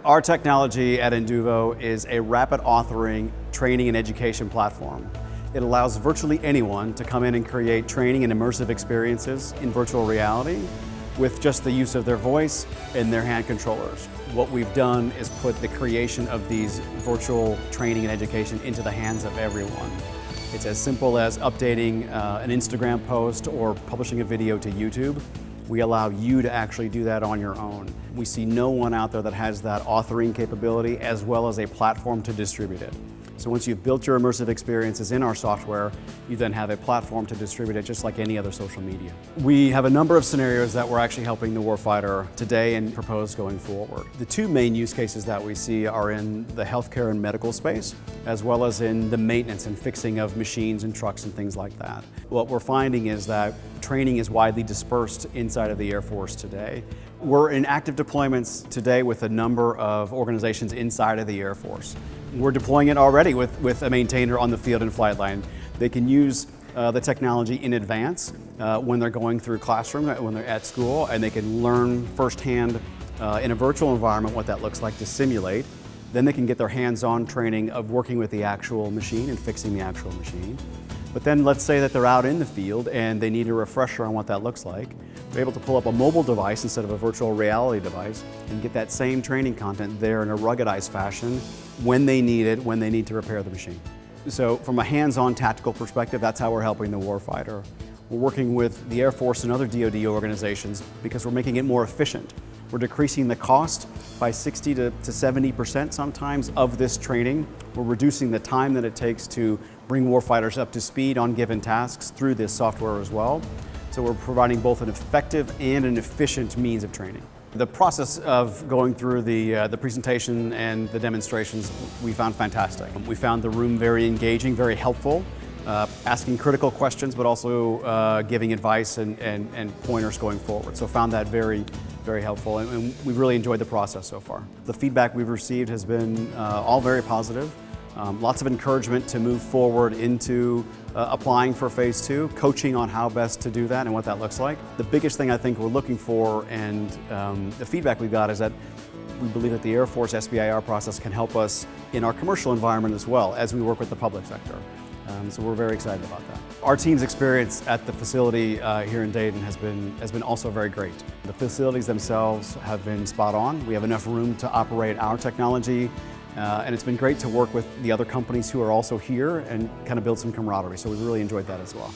Our technology at Enduvo is a rapid authoring, training, and education platform. It allows virtually anyone to come in and create training and immersive experiences in virtual reality with just the use of their voice and their hand controllers. What we've done is put the creation of these virtual training and education into the hands of everyone. It's as simple as updating an Instagram post or publishing a video to YouTube. We allow you to actually do that on your own. We see no one out there that has that authoring capability as well as a platform to distribute it. So once you've built your immersive experiences in our software, you then have a platform to distribute it just like any other social media. We have a number of scenarios that we're actually helping the warfighter today and propose going forward. The two main use cases that we see are in the healthcare and medical space, as well as in the maintenance and fixing of machines and trucks and things like that. What we're finding is that training is widely dispersed inside of the Air Force today. We're in active deployments today with a number of organizations inside of the Air Force. We're deploying it already with a maintainer on the field and flight line. They can use the technology in advance when they're going through classroom, when they're at school, and they can learn firsthand in a virtual environment what that looks like to simulate. Then they can get their hands-on training of working with the actual machine and fixing the actual machine. But then let's say that they're out in the field and they need a refresher on what that looks like. They're able to pull up a mobile device instead of a virtual reality device and get that same training content there in a ruggedized fashion when they need it, when they need to repair the machine. So from a hands-on tactical perspective, that's how we're helping the warfighter. We're working with the Air Force and other DoD organizations because we're making it more efficient. We're decreasing the cost by 60 to 70% sometimes of this training. We're reducing the time that it takes to bring warfighters up to speed on given tasks through this software as well. So we're providing both an effective and an efficient means of training. The process of going through the presentation and the demonstrations we found fantastic. We found the room very engaging, very helpful, asking critical questions, but also giving advice and pointers going forward. So found that very helpful, and we've really enjoyed the process so far. The feedback we've received has been all very positive. Lots of encouragement to move forward into applying for Phase 2, coaching on how best to do that and what that looks like. The biggest thing I think we're looking for, and the feedback we've got, is that we believe that the Air Force SBIR process can help us in our commercial environment as well as we work with the public sector. So we're very excited about that. Our team's experience at the facility here in Dayton has been also very great. The facilities themselves have been spot on. We have enough room to operate our technology, and it's been great to work with the other companies who are also here and kind of build some camaraderie. So we really enjoyed that as well.